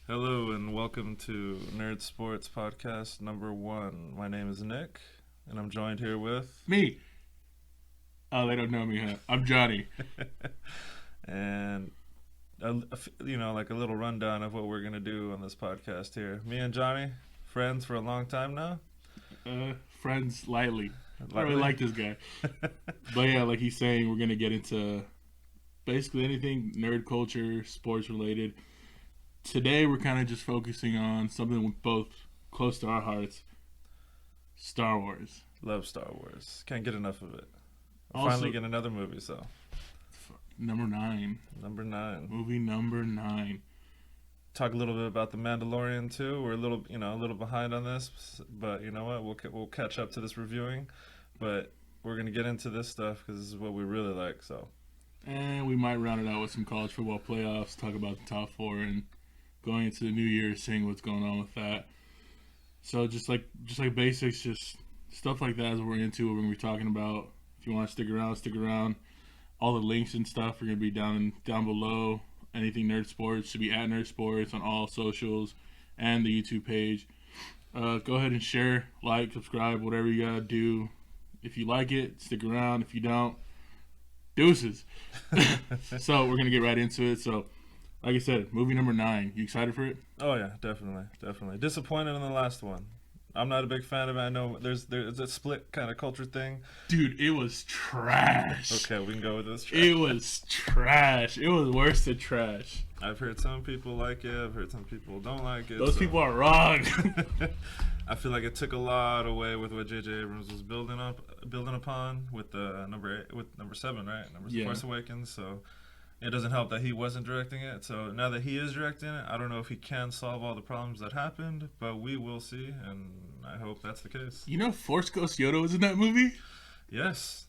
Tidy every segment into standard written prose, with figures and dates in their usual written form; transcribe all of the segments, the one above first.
Hello and welcome to Nerdsports podcast number 1. My name is Nick, and I'm joined here with Me. Oh, they don't know me, huh? I'm Johnny. and like a little rundown of what we're gonna do on this podcast here. Me and Johnny, friends for a long time now. Friends lightly. I really like this guy. But yeah, like he's saying, we're gonna get into basically anything nerd culture, sports related. Today we're kind of just focusing on something both close to our hearts: Star Wars. Love Star Wars. Can't get enough of it. Also, Finally get another movie, so. Number 9. Number 9. Movie number 9. Talk a little bit about The Mandalorian too. We're a little behind on this, but you know what? We'll catch up to this reviewing, but we're gonna get into this stuff because this is what we really like. So, and we might round it out with some college football playoffs. Talk about the top 4 and going into the new year, seeing what's going on with that. So just like basics, just stuff like that is what we're into. What we're gonna be talking about. If you want to stick around, stick around. All the links and stuff are gonna be down below. Anything Nerdsports should be at Nerdsports on all socials and the YouTube page. Go ahead and share, like, subscribe, whatever you gotta do. If you like it, stick around. If you don't, deuces. So we're gonna get right into it. So, like I said, movie number 9. You excited for it? Oh yeah, definitely. Disappointed in the last one. I'm not a big fan of it. I know there's a split kind of culture thing. Dude, it was trash. Okay, we can go with this. It was trash. It was worse than trash. I've heard some people like it. I've heard some people don't like it. Those people are wrong. I feel like it took a lot away with what J.J. Abrams was building upon with the number 7, right? Force Awakens. So it doesn't help that he wasn't directing it. So now that he is directing it, I don't know if he can solve all the problems that happened, but we will see, and I hope that's the case. You know Force Ghost Yoda was in that movie? Yes.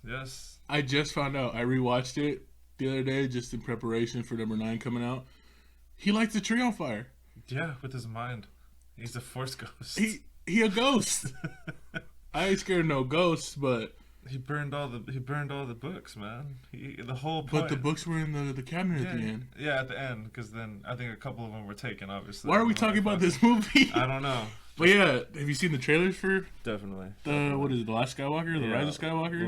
I just found out. I rewatched it the other day just in preparation for number 9 coming out. He lights a tree on fire. Yeah, with his mind. He's a Force ghost. He a ghost. I ain't scared of no ghosts, but He burned all the books, man. The whole point. But the books were in the cabinet at the end. Yeah, at the end, because then I think a couple of them were taken, obviously. Why are we talking about this movie? I don't know. But yeah, have you seen the trailers for? Definitely. What is it? The Last Skywalker? The Rise of Skywalker?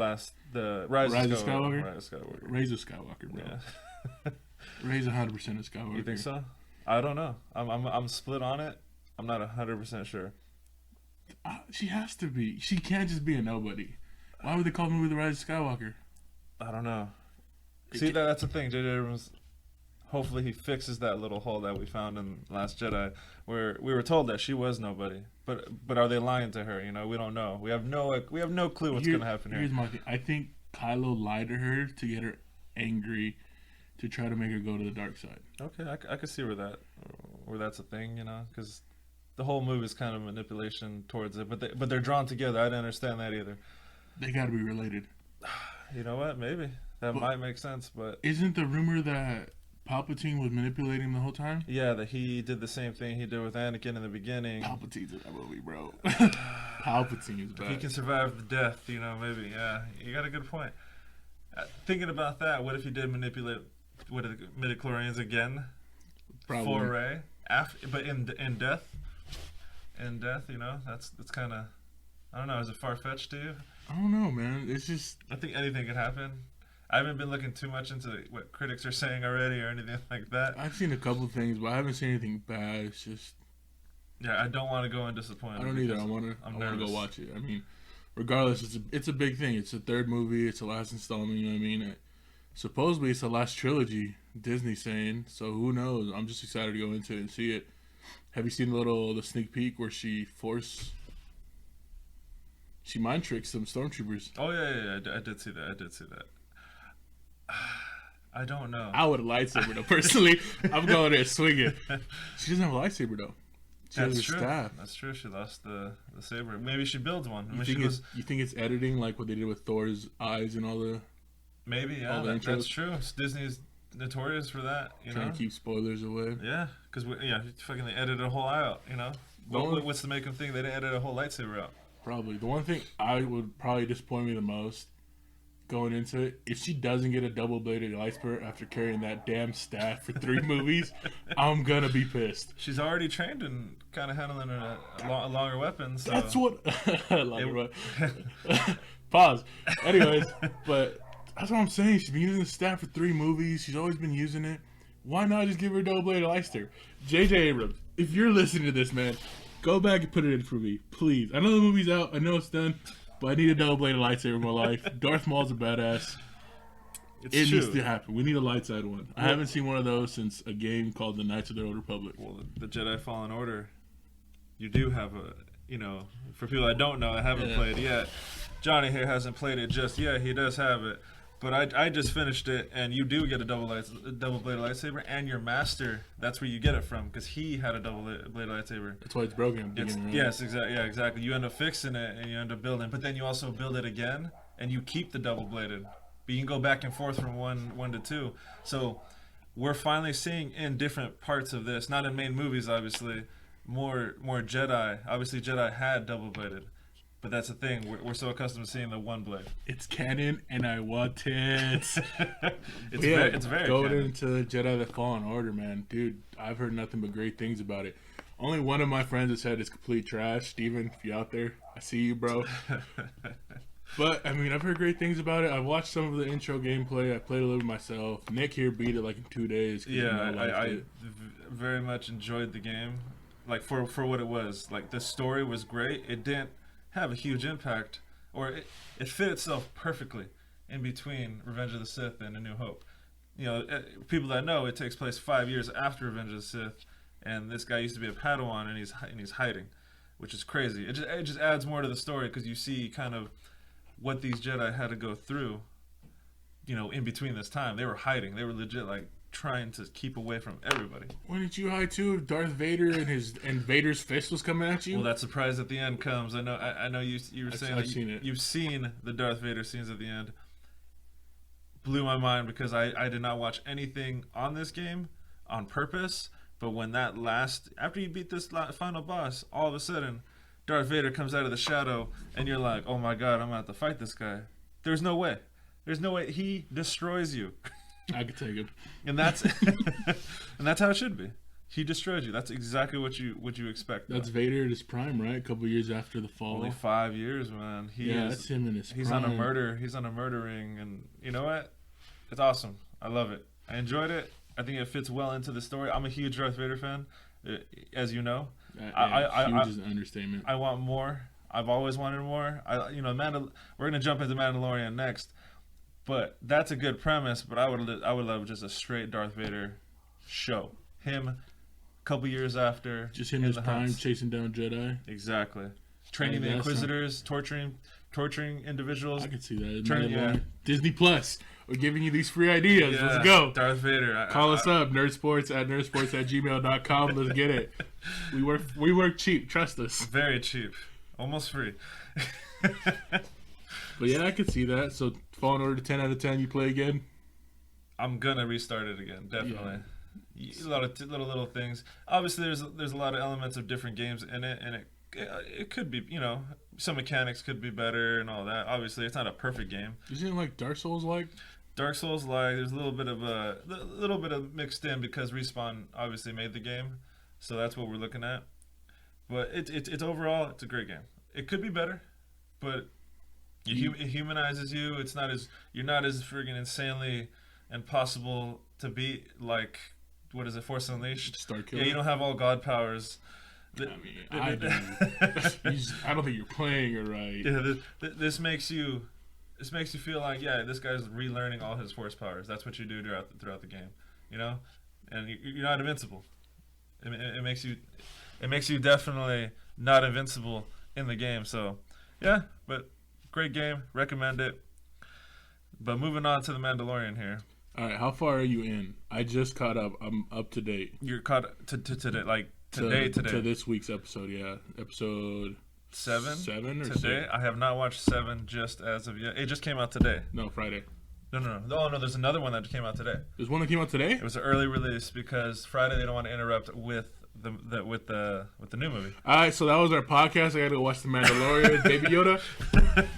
The Rise of Skywalker. Rise of Skywalker, bro. Yeah. Rise 100% of Skywalker. You think so? I don't know. I'm split on it. I'm not 100% sure. She has to be. She can't just be a nobody. Why would they call the movie The Rise of Skywalker? I don't know. See, that's the thing. J.J. Abrams, hopefully he fixes that little hole that we found in Last Jedi, where we were told that she was nobody. But are they lying to her? You know, we don't know. We have no clue what's going to happen here. Here's my thing. I think Kylo lied to her to get her angry, to try to make her go to the dark side. Okay, I could see where that's a thing, you know, because the whole movie is kind of manipulation towards it. But they're drawn together. I didn't understand that either. They got to be related. You know what? Maybe that might make sense. But isn't the rumor that Palpatine was manipulating the whole time? Yeah, that he did the same thing he did with Anakin in the beginning. Palpatine's in that movie, bro. Palpatine is bad. If he can survive the death, you know, maybe. Yeah, you got a good point. Thinking about that, what if he did manipulate the midichlorians again? Probably. For Rey, but in death. In death, you know, that's kind of. I don't know. Is it far fetched to you? I don't know, man. It's just. I think anything could happen. I haven't been looking too much into what critics are saying already or anything like that. I've seen a couple of things, but I haven't seen anything bad. It's just. Yeah, I don't want to go in disappointed. I don't either. I want to go watch it. I mean, regardless, it's a big thing. It's the 3rd movie. It's the last installment. You know what I mean? Supposedly, it's the last trilogy. Disney's saying. So who knows? I'm just excited to go into it and see it. Have you seen the sneak peek where she mind tricks some stormtroopers? Oh yeah. I did see that. I don't know. I would have lightsaber though. Personally, I'm going there swinging. She doesn't have a lightsaber though. That's true. Staff. That's true. She lost the saber. Maybe she builds one. You think it's editing like what they did with Thor's eyes and all the? Maybe that's true. Disney's notorious for that. Trying to keep spoilers away. Yeah, because fucking they edited a whole eye out. You know, what's to make them think they didn't edit a whole lightsaber out? Probably the one thing I would probably disappoint me the most going into it. If she doesn't get a double-bladed lightsaber after carrying that damn staff for 3 movies, I'm gonna be pissed. She's already trained in kind of handling a longer weapon. So. That's what. Pause. Anyways, but that's what I'm saying. She's been using the staff for 3 movies. She's always been using it. Why not just give her a double-bladed lightsaber? J.J. Abrams, if you're listening to this, man, go back and put it in for me, please. I know the movie's out. I know it's done. But I need a double-bladed lightsaber in my life. Darth Maul's a badass. It needs to happen. We need a light side one. I haven't seen one of those since a game called the Knights of the Old Republic. Well, the Jedi Fallen Order, you do have for people that don't know, that haven't played yet, Johnny here hasn't played it just yet. He does have it. But I just finished it, and you do get a double-bladed lightsaber, and your master, that's where you get it from, because he had a double-bladed lightsaber. That's why it's broken. Yes, exactly. Yeah, exactly. You end up fixing it, and you end up building. But then you also build it again, and you keep the double-bladed. But you can go back and forth from one to 2. So we're finally seeing in different parts of this, not in main movies, obviously, more Jedi. Obviously, Jedi had double-bladed. But that's the thing. We're so accustomed to seeing the one blade. It's canon, and I want it. It's very going canon. into Jedi the Fallen Order, man. Dude, I've heard nothing but great things about it. Only one of my friends has said it's complete trash. Steven, if you're out there, I see you, bro. But, I mean, I've heard great things about it. I've watched some of the intro gameplay. I played a little myself. Nick here beat it like in 2 days. Yeah, I very much enjoyed the game. Like, for what it was. Like, the story was great. It didn't have a huge impact, or it fit itself perfectly in between Revenge of the Sith and A New Hope. You know, people that know, it takes place 5 years after Revenge of the Sith, and this guy used to be a Padawan, and he's hiding, which is crazy. It just adds more to the story, because you see kind of what these Jedi had to go through, you know, in between this time. They were hiding. They were legit, like, trying to keep away from everybody. When did you hide too? Darth Vader and Vader's fist was coming at you? Well, that surprise at the end comes. I know you were saying I've seen it. You've seen the Darth Vader scenes at the end. Blew my mind, because I did not watch anything on this game on purpose, but when after you beat this final boss, all of a sudden Darth Vader comes out of the shadow, and you're like, oh my god, I'm gonna have to fight this guy. There's no way. He destroys you. I could take him. And that's how it should be. He destroys you. That's exactly what you expect. That's Vader at his prime, right? A couple years after the fall. Only 5 years, man. That's him in his prime. He's on a murdering, and you know what? It's awesome. I love it. I enjoyed it. I think it fits well into the story. I'm a huge Darth Vader fan, as you know. Huge is an understatement. I want more. I've always wanted more. We're gonna jump into Mandalorian next. But that's a good premise. But I would love just a straight Darth Vader show. Him, a couple years after, just him in his prime, chasing down Jedi. Exactly. Training the Inquisitors, torturing individuals. I could see that. Disney Plus. We're giving you these free ideas. Yeah. Let's go. Darth Vader. Call us up. Nerdsports@gmail.com. Let's get it. We work cheap. Trust us. Very cheap. Almost free. But yeah, I could see that. So Fallen Order 10 out of 10, you play again? I'm gonna restart it again, definitely. Yeah. A lot of little things. Obviously, there's a lot of elements of different games in it, and it could be, you know, some mechanics could be better and all that. Obviously, it's not a perfect game. Isn't it like Dark Souls like? Dark Souls like. There's a little bit of mixed in, because Respawn obviously made the game, so that's what we're looking at. But it's overall, it's a great game. It could be better, but it humanizes you. You're not as friggin' insanely impossible to beat, like, what is it, Force Unleashed? Starkiller. Yeah, you don't have all god powers. I do. I don't think you're playing it right. Yeah, this makes you feel like, yeah, this guy's relearning all his force powers. That's what you do throughout the game, you know, and you're not invincible. It makes you definitely not invincible in the game. So, yeah, but great game, recommend it. But moving on to the Mandalorian here. All right, how far are you in? I just caught up. I'm up to date. You're caught to today, like today. To this week's episode, yeah, episode 7 or today. 6? I have not watched 7 just as of yet. It just came out today. No, Friday. No. Oh no, there's another one that came out today. There's one that came out today? It was an early release because Friday they don't want to interrupt with with the new movie. All right, so that was our podcast. I got to go watch The Mandalorian. Baby Yoda.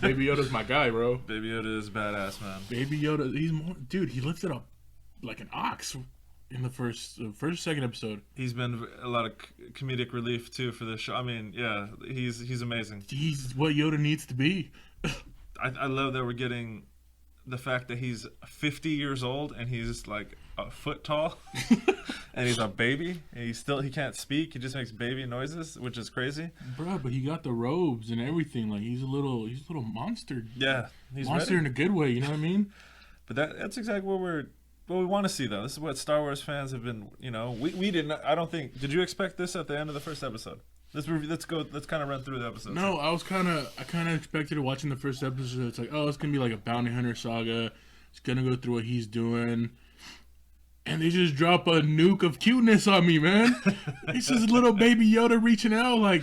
Baby Yoda's my guy, bro. Baby Yoda is badass, man. Baby Yoda, he's more dude. He lifted up like an ox in the second episode. He's been a lot of comedic relief too for this show. I mean, yeah, he's amazing. He's what Yoda needs to be. I love that we're getting the fact that he's 50 years old and he's like a foot tall, and he's a baby, and he can't speak. He just makes baby noises, which is crazy. Bro, but he got the robes and everything. Like he's a little monster. Yeah, he's monster ready. in a good way. You know what I mean? But that's exactly what we want to see, though. This is what Star Wars fans have been. You know, we didn't. I don't think. Did you expect this at the end of the first episode? Let's kind of run through the episode. No, I kind of expected it watching the first episode. It's like, oh, it's gonna be like a bounty hunter saga. It's gonna go through what he's doing, and they just drop a nuke of cuteness on me, man. It's just little baby Yoda reaching out, like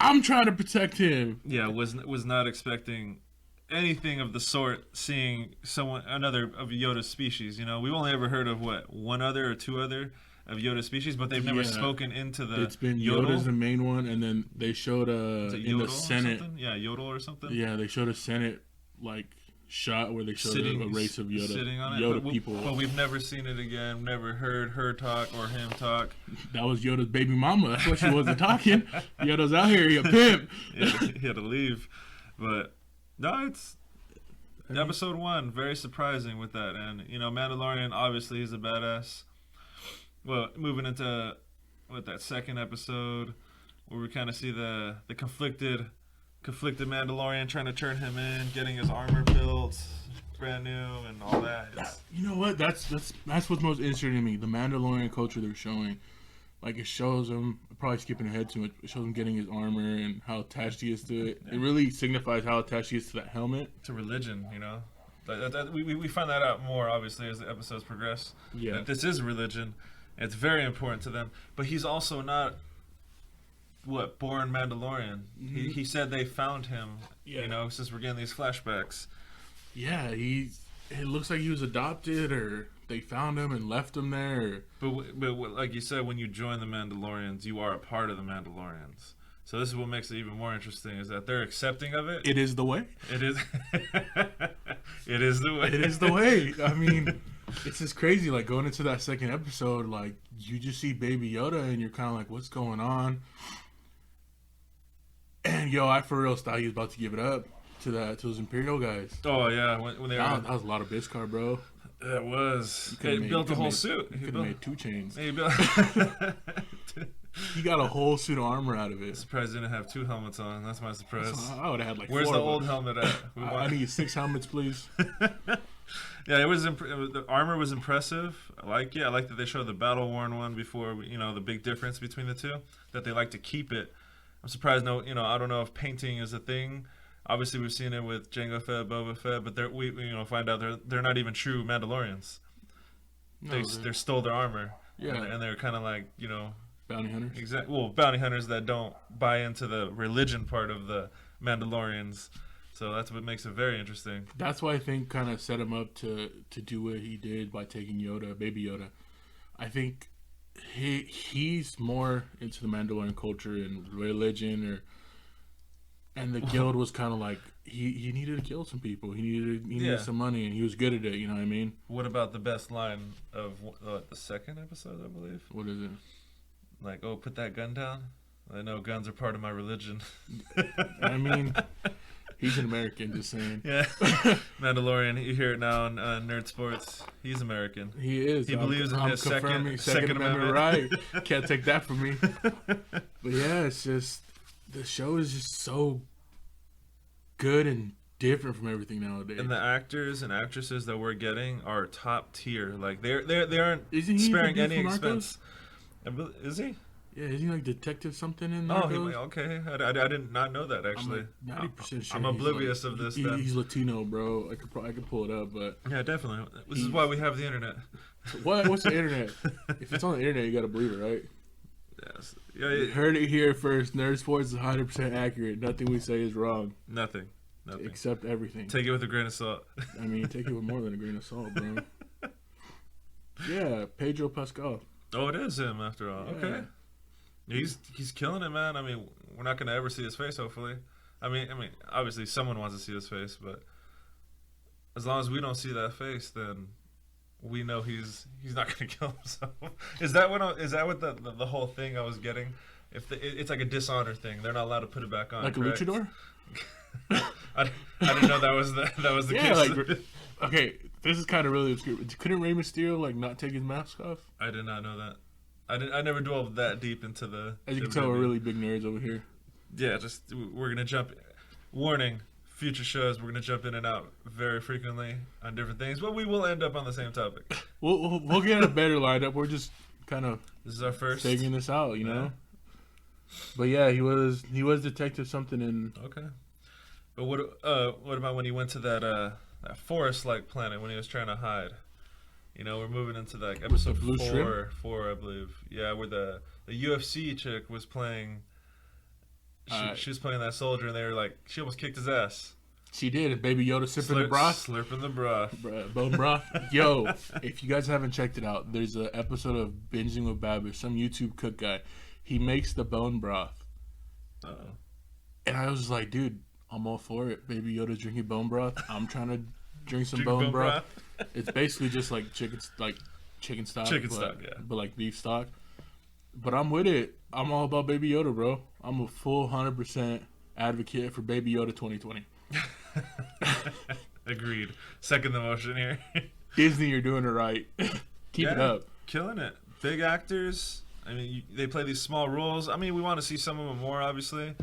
I'm trying to protect him. Yeah, was not expecting anything of the sort. Seeing another of Yoda's species. You know, we've only ever heard of one other or two other of Yoda's species, but they've never spoken into the. It's been Yoda's the main one, and then they showed in the Senate. Yeah, Yodel or something. Yeah, they showed a Senate shot where they showed a race of Yoda sitting on Yoda people. But we've never seen it again. Never heard her talk or him talk. That was Yoda's baby mama. That's why she wasn't talking. Yoda's out here, you pimp. Yeah, he had to leave, but no, it's. Episode 1, very surprising with that, and you know, Mandalorian obviously he's a badass. Well, moving into that second episode, where we kind of see the conflicted Mandalorian trying to turn him in, getting his armor built, brand new, and all that. You know what? That's what's most interesting to me. The Mandalorian culture they're showing, like it shows him. Probably skipping ahead too much. It shows him getting his armor and how attached he is to it. Yeah. It really signifies how attached he is to that helmet. To religion, you know. We find that out more obviously as the episodes progress. Yeah, that this is religion. It's very important to them. But he's also not born Mandalorian. Mm-hmm. He said they found him. Yeah. You know, since we're getting these flashbacks. Yeah, it looks like he was adopted, or they found him and left him there. But like you said, when you join the Mandalorians, you are a part of the Mandalorians. So this is what makes it even more interesting, is that they're accepting of it. It is the way. It is. It is the way. It is the way. I mean, it's just crazy. Like going into that second episode, like you just see Baby Yoda, and you're kind of like, "What's going on?" And I for real thought he was about to give it up to those Imperial guys. Oh yeah, when they that was a lot of Beskar, bro. It was. He built a whole suit. He could have made 2 chains. He built. He got a whole suit of armor out of it. Surprised he didn't have 2 helmets on. That's my surprise. I would have had like. Where's 4 the old helmet at? I need 6 helmets, please. Yeah, the armor was impressive. I like that they showed the battle worn one before. The big difference between the two. That they like to keep it. I'm surprised. I don't know if painting is a thing. Obviously, we've seen it with Jango Fett, Boba Fett, but we find out they're not even true Mandalorians. No, they stole their armor. Yeah, and they're kind of like bounty hunters. Exactly. Well, bounty hunters that don't buy into the religion part of the Mandalorians. So that's what makes it very interesting. That's why I think kind of set him up to do what he did by taking Baby Yoda. I think he's more into the Mandalorian culture and religion, and the guild was kind of like he needed to kill some people. He needed some money, and he was good at it. You know what I mean? What about the best line of the second episode? I believe. What is it? Like, oh, put that gun down. I know guns are part of my religion. I mean, he's an American, just saying. Yeah. Mandalorian, you hear it now on Nerdsports. He's American. He is. He believes in his second amendment. Right. Can't take that from me. But yeah, it's just, the show is just so good and different from everything nowadays. And the actors and actresses that we're getting are top tier. Like, they aren't sparing any expense. Is he? Yeah, isn't he like detective something in Narcos? Oh, okay. I did not know that, actually. I'm like 90% sure. I'm oblivious of this. He's Latino, bro. I could pull it up, but yeah, definitely. This is why we have the internet. What's the internet? If it's on the internet, you gotta believe it, right? Yes. Yeah. You heard it here first. Nerdsports is 100% accurate. Nothing we say is wrong. Nothing. Except everything. Take it with a grain of salt. I mean, take it with more than a grain of salt, bro. Yeah, Pedro Pascal. Oh, it is him after all. Yeah. Okay. He's killing it, man. I mean, we're not gonna ever see his face, hopefully. I mean, obviously someone wants to see his face, but as long as we don't see that face, then we know he's not gonna kill himself. Is that what the whole thing I was getting? It's like a dishonor thing, they're not allowed to put it back on. Like correct? a luchador. I didn't know that was the yeah, case. like, okay, this is kind of really obscure. Couldn't Rey Mysterio like not take his mask off? I did not know that. I never dwelled that deep into the. As you can tell, we're really big nerds over here. Yeah, we're gonna jump. Warning: future shows, we're gonna jump in and out very frequently on different things, but we will end up on the same topic. We'll get a better lineup. We're just kind of this is our first figuring this out, you know. But yeah, he was Detective something in. Okay. But what about when he went to that forest-like planet when he was trying to hide? You know, we're moving into like episode 4, I believe. Yeah, where the UFC chick was playing. She was playing that soldier, and they were like, she almost kicked his ass. She did. Baby Yoda sipping the broth. Slurping the broth. Bone broth. Yo, if you guys haven't checked it out, there's an episode of Binging with Babish, some YouTube cook guy. He makes the bone broth. Uh-oh. And I was just like, dude, I'm all for it. Baby Yoda's drinking bone broth. I'm trying to drink some bone broth. It's basically just like chicken stock. Yeah. But like beef stock. But I'm with it. I'm all about Baby Yoda, bro. I'm a full 100% advocate for Baby Yoda 2020. Agreed. Second the motion here. Disney, you're doing it right. Keep it up. Killing it. Big actors. I mean, they play these small roles. I mean, we want to see some of them more, obviously.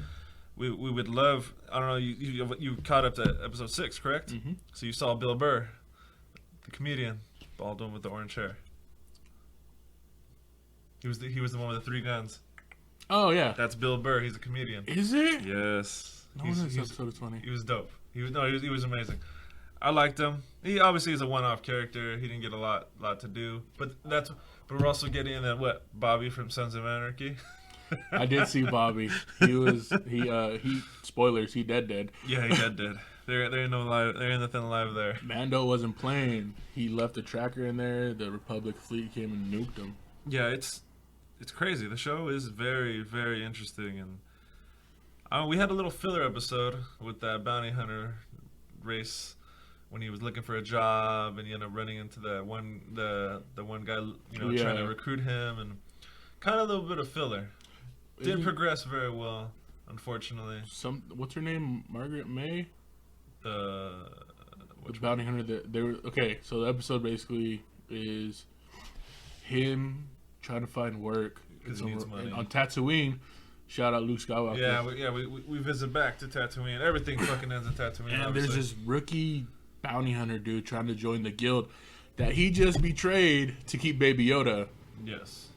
We would love. I don't know. You caught up to episode 6, correct? Mm-hmm. So you saw Bill Burr, the comedian, bald one with the orange hair. He was the one with the 3 guns. Oh yeah, that's Bill Burr. He's a comedian. Is it? Yes. He's episode 20. He was dope. He was amazing. I liked him. He obviously is a one-off character. He didn't get a lot to do. But we're also getting in that Bobby from Sons of Anarchy. I did see Bobby. He spoilers. He dead. Yeah, he dead. There ain't nothing alive there. Mando wasn't playing. He left a tracker in there. The Republic fleet came and nuked him. Yeah, it's crazy. The show is very, very interesting, and we had a little filler episode with that bounty hunter race when he was looking for a job, and he ended up running into the one guy, trying to recruit him, and kind of a little bit of filler. Didn't progress very well, unfortunately. What's her name? Margaret May? The bounty hunter. Okay, so the episode basically is him trying to find work because he needs money on Tatooine. Shout out Luke Skywalker. Yeah, we visit back to Tatooine. Everything fucking ends in Tatooine. And obviously. there's this rookie bounty hunter dude trying to join the guild that he just betrayed to keep Baby Yoda. Yes.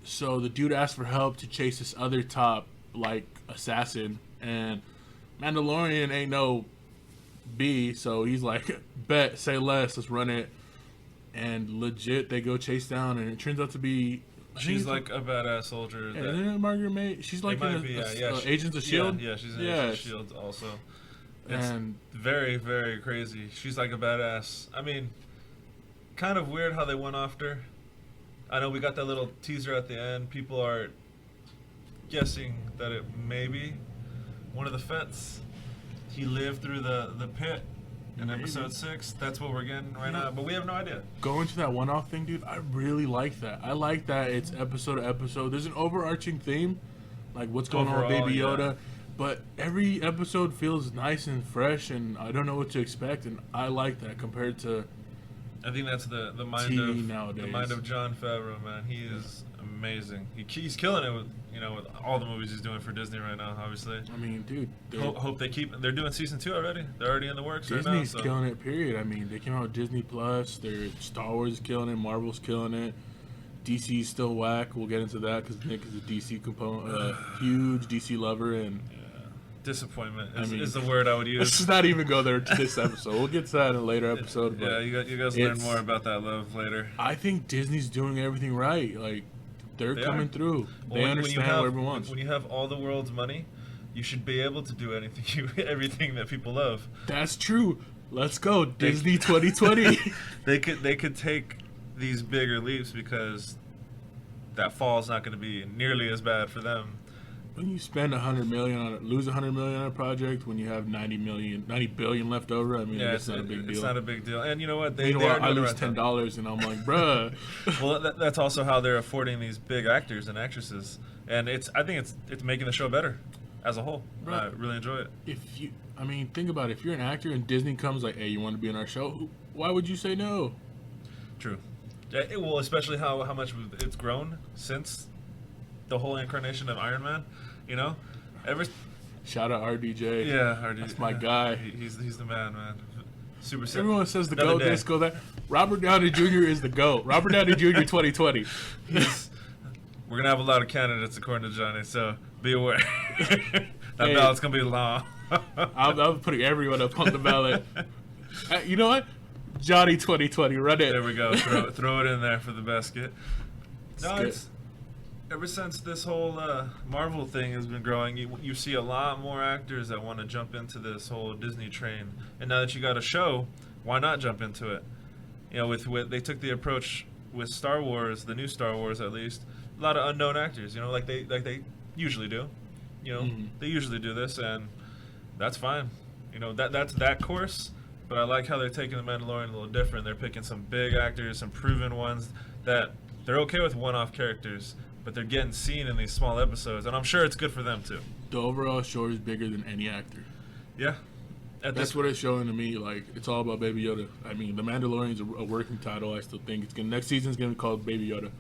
So the dude asked for help to chase this other top assassin, and Mandalorian ain't no B, so he's like, bet, say less, let's run it. And legit, they go chase down, and it turns out to be. She's like a badass soldier. Yeah, isn't it Margaret May? She's like Agents of S.H.I.E.L.D.? Yeah, she's in Agents of S.H.I.E.L.D. also. It's and very, very crazy. She's like a badass. I mean, kind of weird how they went after. I know we got that little teaser at the end. People are guessing that it may be one of the Fets. He lived through the pit in episode 6. That's what we're getting right now, but we have no idea. Going to that one-off thing, dude, I really like that. I like that it's episode to episode. There's an overarching theme, like what's going on with Baby Yoda, but every episode feels nice and fresh, and I don't know what to expect, and I like that compared to. I think that's the mind TV of nowadays. The mind of Jon Favreau, man. He is amazing. He's killing it with with all the movies he's doing for Disney right now. Obviously, I mean, dude. Hope they keep. They're doing season 2 already. They're already in the works right now. Disney's killing it. Period. I mean, they came out with Disney Plus. Their Star Wars is killing it. Marvel's killing it. DC's still whack. We'll get into that because Nick is a DC component, huge DC lover, and disappointment is the word I would use. Let's not even go there to this episode. We'll get to that in a later episode. But you guys learn more about that love later. I think Disney's doing everything right. Like, they're coming through. They understand what everyone wants. When you have all the world's money, you should be able to do everything that people love. That's true. Let's go, Disney 2020. They could take these bigger leaps because that fall's not going to be nearly as bad for them. When you spend $100 million on it, lose $100 million on a project, when you have $90 billion left over, I mean, it's not a big deal. It's not a big deal. And you know what? I lose $10, and I'm like, bruh. Well, that's also how they're affording these big actors and actresses, and I think it's making the show better as a whole. I really enjoy it. Think about it. If you're an actor and Disney comes like, hey, you want to be on our show? Why would you say no? True. Well, especially how much it's grown since the whole incarnation of Iron Man, you know? Shout out RDJ. Yeah, RDJ. That's my guy. He's the man. Super. Everyone says the GOAT, this, go that. Robert Downey Jr. is the GOAT. Robert Downey Jr. 2020. We're going to have a lot of candidates according to Johnny, so be aware. That ballot's going to be long. I'm putting everyone up on the ballot. You know what? Johnny 2020, run it. There we go. Throw it in there for the basket. Ever since this whole Marvel thing has been growing, you see a lot more actors that want to jump into this whole Disney train. And now that you got a show, why not jump into it? You know, with they took the approach with Star Wars, the new Star Wars at least, a lot of unknown actors. You know, like they usually do. You know, they usually do this, and that's fine. You know, that's that course. But I like how they're taking the Mandalorian a little different. They're picking some big actors, some proven ones that they're okay with one-off characters, but they're getting seen in these small episodes, and I'm sure it's good for them too. The overall show is bigger than any actor. Yeah. That's what it's showing to me. Like, it's all about Baby Yoda. I mean, The Mandalorian's a working title. I still think next season's going to be called Baby Yoda.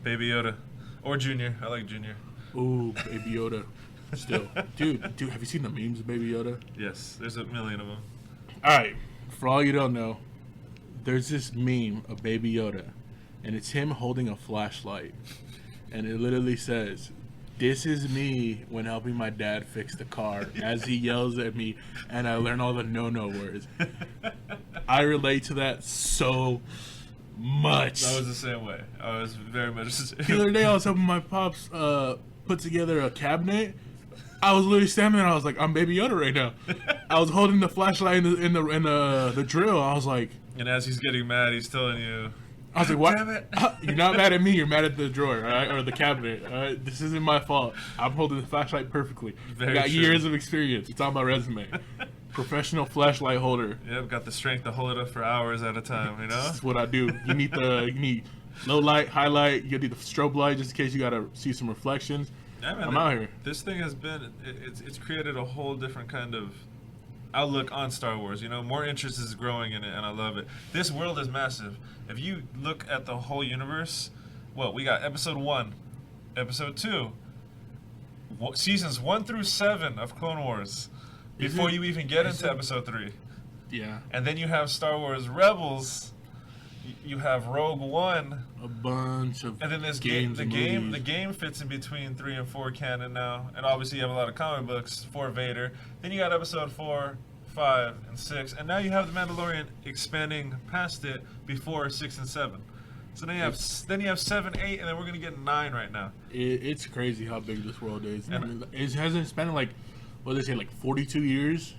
Baby Yoda. Or Junior. I like Junior. Ooh, Baby Yoda. Still. Dude, have you seen the memes of Baby Yoda? Yes, there's a million of them. All right. For all you don't know, there's this meme of Baby Yoda, and it's him holding a flashlight. And it literally says, "This is me when helping my dad fix the car," as he yells at me, and I learn all the no-no words. I relate to that so much. I was the same way. I was very much the same. The other day, I was helping my pops put together a cabinet. I was literally standing there, and I was like, I'm Baby Yoda right now. I was holding the flashlight in the drill. I was like... And as he's getting mad, he's telling you... I was like, what? Damn it. You're not mad at me. You're mad at the drawer, all right? Or the cabinet. All right? This isn't my fault. I'm holding the flashlight perfectly. I got years of experience. It's on my resume. Professional flashlight holder. Yep, got the strength to hold it up for hours at a time, you know? That's what I do. You need low light, high light. You need the strobe light just in case you got to see some reflections. Yeah, man, I'm out here. This thing has been, it's created a whole different kind of outlook on Star Wars. You know, more interest is growing in it, and I love it. This world is massive. If you look at the whole universe, we got episode 1, episode 2, seasons 1 through 7 of Clone Wars before you even get into episode 3. Yeah. And then you have Star Wars Rebels. You have Rogue One, a bunch of, and then this games. The game fits in between 3 and 4 canon now, and obviously you have a lot of comic books for Vader. Then you got episode 4, 5, and 6, and now you have the Mandalorian expanding past it before 6 and 7. So then you have 7, 8, and then we're gonna get 9 right now. It's crazy how big this world is. And it hasn't spent like 42 years.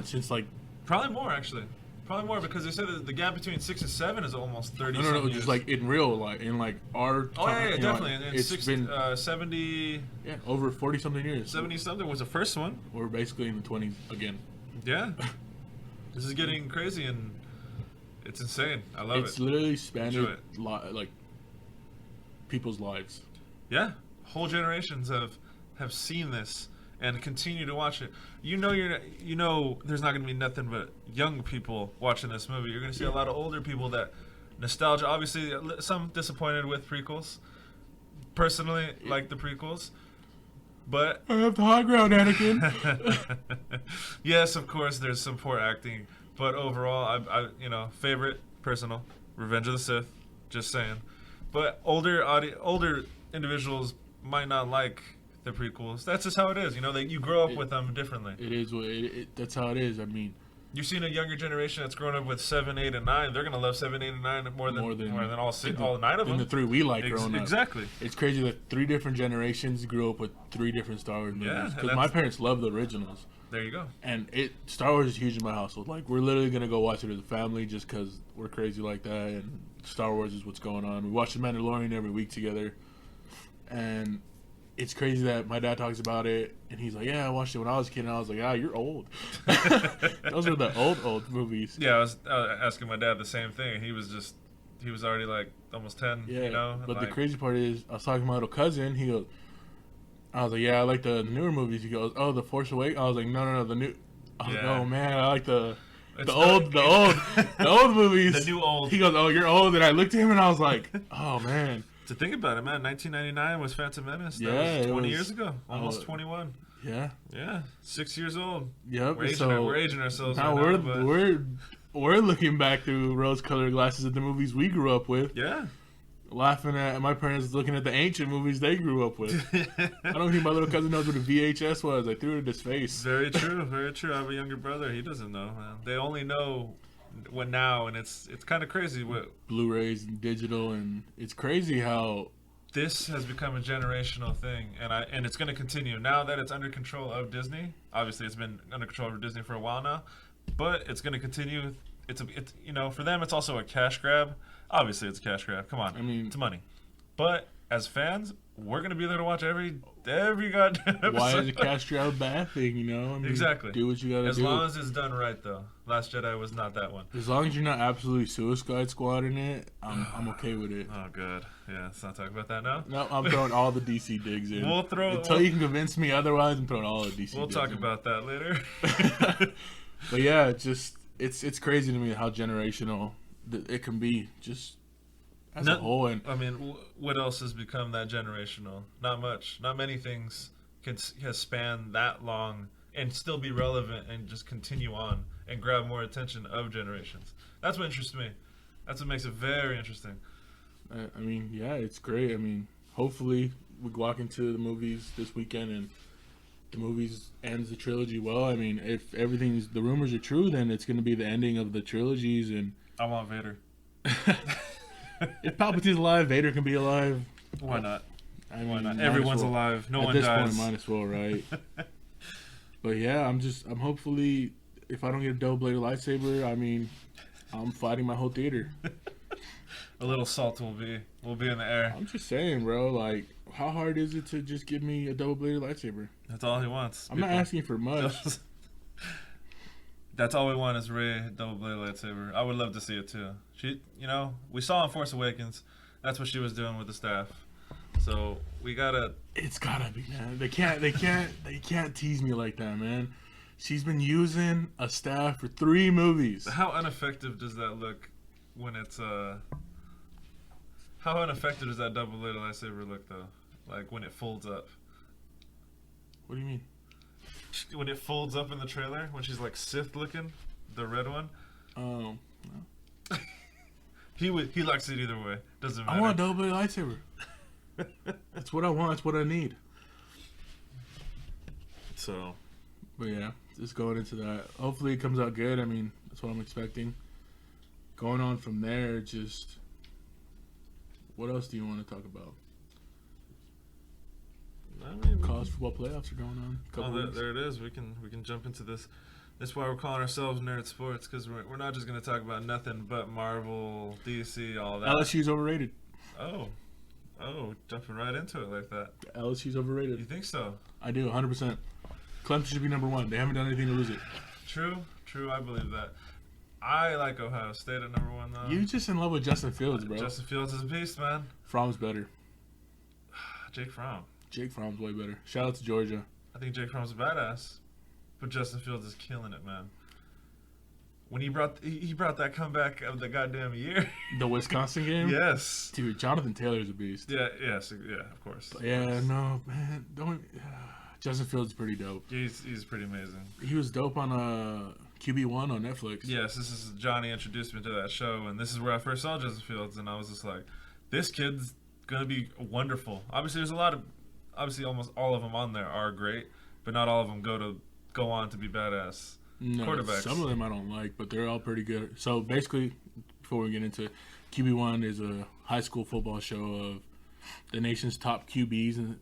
Since like probably more actually. Probably more because they said that the gap between 6 and 7 is almost 30. No, just like in real, like in like our. Oh yeah, definitely. Know, it's been 70. Yeah, over 40 something years. 70 something was the first one. We're basically in the 20s again. Yeah, this is getting crazy and it's insane. I love it. It's literally spanned like people's lives. Yeah, whole generations have seen this and continue to watch it. You know there's not going to be nothing but young people watching this movie. You're going to see a lot of older people that nostalgia. Obviously, some disappointed with prequels. Personally, like the prequels. But I have the high ground, Anakin. Yes, of course, there's some poor acting. But overall, I favorite, personal, Revenge of the Sith. Just saying. But older individuals might not like the prequels. That's just how it is. You know, you grow up with them differently. It is. That's how it is. I mean, You've seen a younger generation that's grown up with 7, 8, and 9. They're gonna love 7, 8, and 9 more than all 9 of them. And the 3 we like growing up. Exactly. It's crazy that 3 different generations grew up with 3 different Star Wars movies. Because my parents love the originals. There you go. And Star Wars is huge in my household. Like, we're literally gonna go watch it as a family just because we're crazy like that. And Star Wars is what's going on. We watch The Mandalorian every week together. And it's crazy that my dad talks about it, and he's like, "Yeah, I watched it when I was a kid." And I was like, "Ah, you're old." Those are the old movies. Yeah, I was asking my dad the same thing. He was already like almost 10. Yeah, you know. But the crazy part is, I was talking to my little cousin. He goes, "I was like, yeah, I like the newer movies." He goes, "Oh, The Force Awakens." I was like, "No, the new." I was like, "Oh man, I like the old movies." The new old. He goes, "Oh, you're old," and I looked at him and I was like, "Oh man." To think about it, man, 1999 was Phantom Menace. That was 20 years ago. Almost 21. Yeah. Yeah. 6 years old. Yep. We're aging ourselves now. We're looking back through rose-colored glasses at the movies we grew up with. Yeah. Laughing at my parents looking at the ancient movies they grew up with. I don't think my little cousin knows what a VHS was. I threw it in his face. Very true. Very true. I have a younger brother. He doesn't know, man. They only know what now, and it's kind of crazy what Blu-rays and digital, and it's crazy how this has become a generational thing, and it's going to continue now that it's under control of Disney. Obviously, it's been under control of Disney for a while now, but it's going to continue. It's for them, it's also a cash grab. Obviously, it's a cash grab. Come on, I mean, it's money. But as fans, we're going to be there to watch every goddamn episode. Why is a cash grab a bad thing? I mean, exactly. Do what you got to do. As long as it's done right, though. Last Jedi was not that one. As long as you're not absolutely Suicide Squad in it, I'm okay with it. Oh, good. Yeah, let's not talk about that now. No, I'm throwing all the DC digs in. Until you can convince me otherwise, I'm throwing all the DC digs in. We'll talk about that later. But yeah, it's crazy to me how generational it can be, just as a whole. And I mean, what else has become that generational? Not much. Not many things has spanned that long and still be relevant and just continue on and grab more attention of generations. That's what interests me. That's what makes it very interesting. I mean, yeah, it's great. I mean, hopefully we walk into the movies this weekend and the movies ends the trilogy well. I mean, if the rumors are true, then it's going to be the ending of the trilogies. And I want Vader. If Palpatine's alive, Vader can be alive. Why not? I mean, why not? Everyone's alive. No one dies. At this point, might as well, right? But yeah, I'm hopefully, if I don't get a double-bladed lightsaber, I mean, I'm fighting my whole theater. A little salt will be in the air. I'm just saying, bro. Like, how hard is it to just give me a double-bladed lightsaber? That's all he wants. I'm not asking for much. That's all we want is Rey double-bladed lightsaber. I would love to see it too. She, we saw in Force Awakens. That's what she was doing with the staff. So we gotta. It's gotta be, man. They can't tease me like that, man. She's been using a staff for 3 movies. How ineffective does that look when it's How ineffective does that double-bladed lightsaber look though? Like when it folds up. What do you mean? When it folds up in the trailer, when she's like Sith looking, the red one. Oh no. He likes it either way. Doesn't matter. I want a double-bladed lightsaber. That's what I want. That's what I need. So, but yeah, just going into that. Hopefully, it comes out good. I mean, that's what I'm expecting. Going on from there, just what else do you want to talk about? I mean, college football playoffs are going on. There it is. We can jump into this. That's why we're calling ourselves Nerdsports, because we're not just going to talk about nothing but Marvel, DC, all that. LSU's overrated. Oh, jumping right into it like that. LSU's overrated. You think so? I do, 100%. Clemson should be number 1. They haven't done anything to lose it. True. I believe that. I like Ohio State at number 1, though. You just in love with Justin Fields, bro. Justin Fields is a beast, man. Fromm's better. Jake Fromm. Jake Fromm's way better. Shout out to Georgia. I think Jake Fromm's a badass, but Justin Fields is killing it, man. When he brought that comeback of the goddamn year, the Wisconsin game. Yes, dude, Jonathan Taylor's a beast. Yeah, yes, yeah, of course. No, man, don't. Justin Fields is pretty dope. He's pretty amazing. He was dope on QB1 on Netflix. Yes, this is Johnny introduced me to that show, and this is where I first saw Justin Fields, and I was just like, this kid's gonna be wonderful. Obviously, almost all of them on there are great, but not all of them go on to be badass. No, quarterbacks. Some of them I don't like, but they're all pretty good. So basically, before we get into it, QB1 is a high school football show of the nation's top QBs. And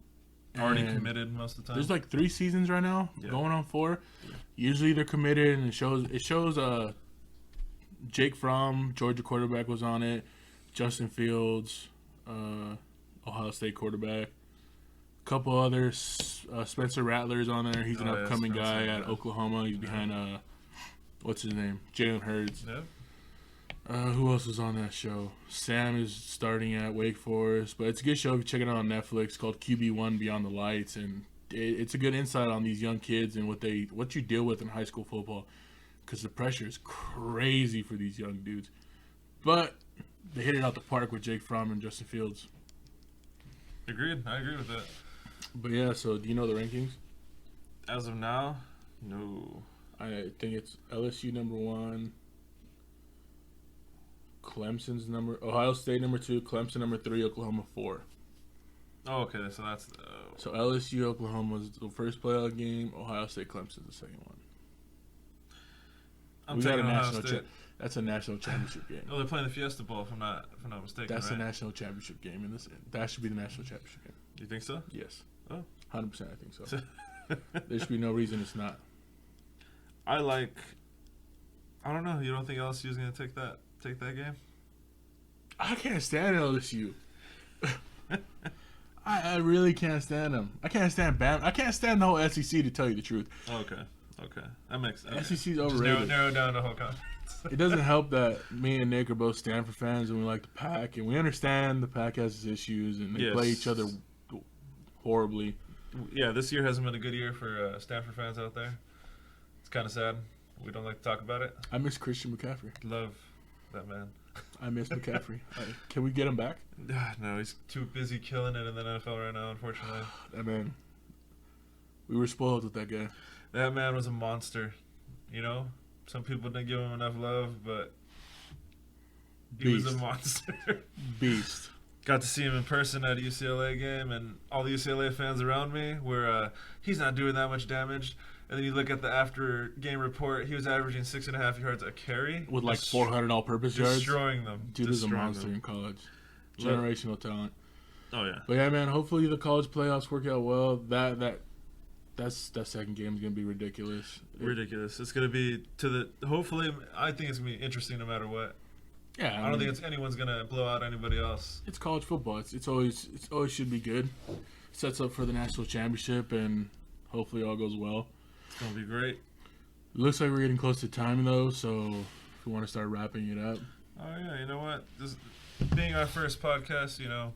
already committed most of the time. There's like 3 seasons right now, going on 4. Yeah. Usually they're committed, and it shows Jake Fromm, Georgia quarterback, was on it. Justin Fields, Ohio State quarterback. A couple others. Spencer Rattler's on there. He's an upcoming guy at Oklahoma. He's behind what's his name? Jalen Hurts. Yep. Who else is on that show? Sam is starting at Wake Forest, but it's a good show if you check it out on Netflix, called QB1 Beyond the Lights, and it's a good insight on these young kids and what you deal with in high school football, because the pressure is crazy for these young dudes. But they hit it out the park with Jake Fromm and Justin Fields. Agreed. I agree with that. But yeah, so do you know the rankings? As of now, no. I think it's LSU number 1. Clemson's Ohio State number 2, Clemson number 3, Oklahoma 4. Oh, okay, so that's... So LSU, Oklahoma was the first playoff game. Ohio State, Clemson's the second one. I'm taking Ohio State. That's a national championship game. Oh, they're playing the Fiesta Bowl, if I'm not mistaken. That's right? a national championship game, and that should be the national championship game. You think so? Yes. Oh, 100%. I think so. There should be no reason it's not. I don't know. You don't think LSU's going to take that game? I can't stand LSU. I really can't stand them. I can't stand Bam. I can't stand the whole SEC, to tell you the truth. Okay. That makes sense. SEC's overrated. Narrow down the whole conference. It doesn't help that me and Nick are both Stanford fans, and we like the Pac, and we understand the Pac has its issues, and they play each other horribly. Yeah, this year hasn't been a good year for Stanford fans out there. It's kind of sad. We don't like to talk about it. I miss Christian McCaffrey. Love that man. I miss McCaffrey. Can we get him back? No, he's too busy killing it in the NFL right now, unfortunately. That man. We were spoiled with that guy. That man was a monster. You know? Some people didn't give him enough love, but he was a monster. Beast. Got to see him in person at a UCLA game, and all the UCLA fans around me were, he's not doing that much damage. And then you look at the after-game report, he was averaging 6.5 yards a carry. With like 400 all-purpose yards? Destroying them. Dude is a monster in college. Generational talent. Oh, yeah. But yeah, man, hopefully the college playoffs work out well. That second game is going to be ridiculous. Ridiculous. It's going to be hopefully, I think it's going to be interesting no matter what. Yeah. I don't think anyone's going to blow out anybody else. It's college football. It's always should be good. Sets up for the national championship, and hopefully all goes well. It's going to be great. It looks like we're getting close to time, though, so if we want to start wrapping it up. Oh, yeah. You know what? This being our first podcast, you know,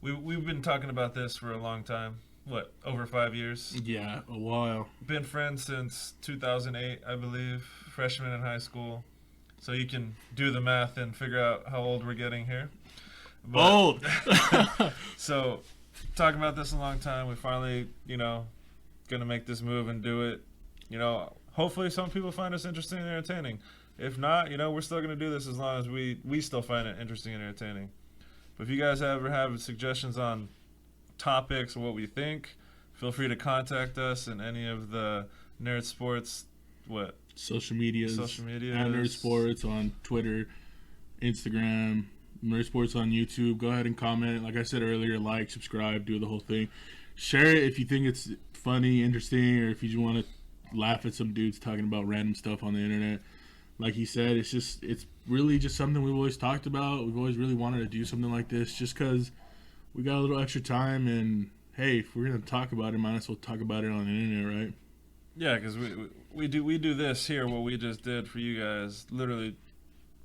we've been talking about this for a long time. What, over 5 years? Yeah, a while. Been friends since 2008, I believe, freshman in high school. So you can do the math and figure out how old we're getting here. Old! So, talking about this a long time, we finally, you know, going to make this move and do it. You know, hopefully some people find us interesting and entertaining. If not, you know, we're still going to do this as long as we still find it interesting and entertaining. But if you guys ever have suggestions on topics or what we think, feel free to contact us in any of the Nerdsports social media at Nerdsports on Twitter, Instagram, Nerdsports on YouTube. Go ahead and comment. Like I said earlier, like, subscribe, do the whole thing. Share it if you think it's funny, interesting, or if you just want to laugh at some dudes talking about random stuff on the internet. Like he said, it's really just something we've always talked about. We've always really wanted to do something like this just because we got a little extra time, and hey, if we're going to talk about it, might as well talk about it on the internet, right? Yeah, because we do this here, what we just did for you guys, literally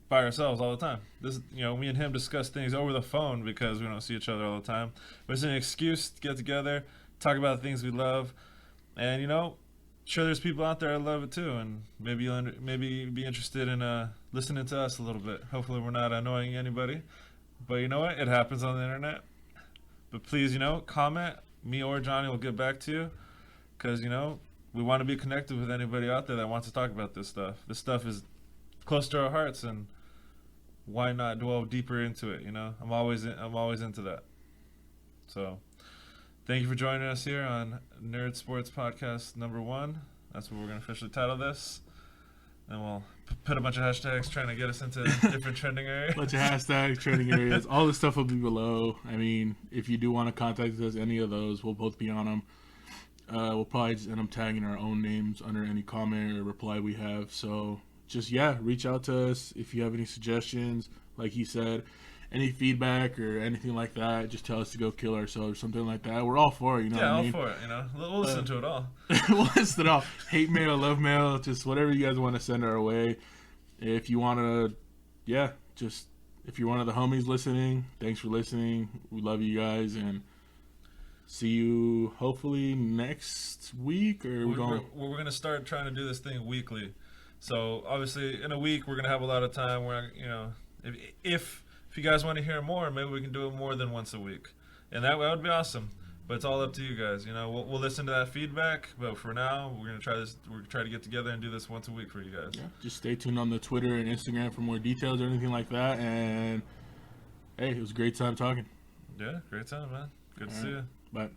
by ourselves all the time. This, you know, me and him discuss things over the phone because we don't see each other all the time. But it's an excuse to get together, talk about the things we love, and you know, sure there's people out there that love it too, and maybe you'll be interested in listening to us a little bit. Hopefully we're not annoying anybody, but you know what? It happens on the internet. But please, you know, comment. Me or Johnny will get back to you because, you know, we want to be connected with anybody out there that wants to talk about this stuff. This stuff is close to our hearts, and why not dwell deeper into it, you know? I'm always into that. So, thank you for joining us here on Nerd Sports Podcast number 1. That's what we're going to officially title this. And we'll put a bunch of hashtags trying to get us into different trending areas. Bunch of hashtags, trending areas. All the stuff will be below. I mean, if you do want to contact us, any of those, we'll both be on them. We'll probably just end up tagging our own names under any comment or reply we have. So just, reach out to us if you have any suggestions. Like he said, any feedback or anything like that, just tell us to go kill ourselves or something like that. We're all for it, you know what I mean? Yeah, all for it, you know. We'll listen to it all. We'll listen to it all. Hate mail, love mail, just whatever you guys want to send our way. If you want to, just if you're one of the homies listening, thanks for listening. We love you guys, and see you hopefully next week. Or we're going to start trying to do this thing weekly. So obviously in a week we're going to have a lot of time where, you know, if you guys want to hear more, maybe we can do it more than once a week, and that would be awesome. But it's all up to you guys. You know, we'll listen to that feedback. But for now, we're gonna try this. We're gonna try to get together and do this once a week for you guys. Yeah, just stay tuned on the Twitter and Instagram for more details or anything like that. And hey, it was a great time talking. Yeah, great time, man. Good to see you. Bye.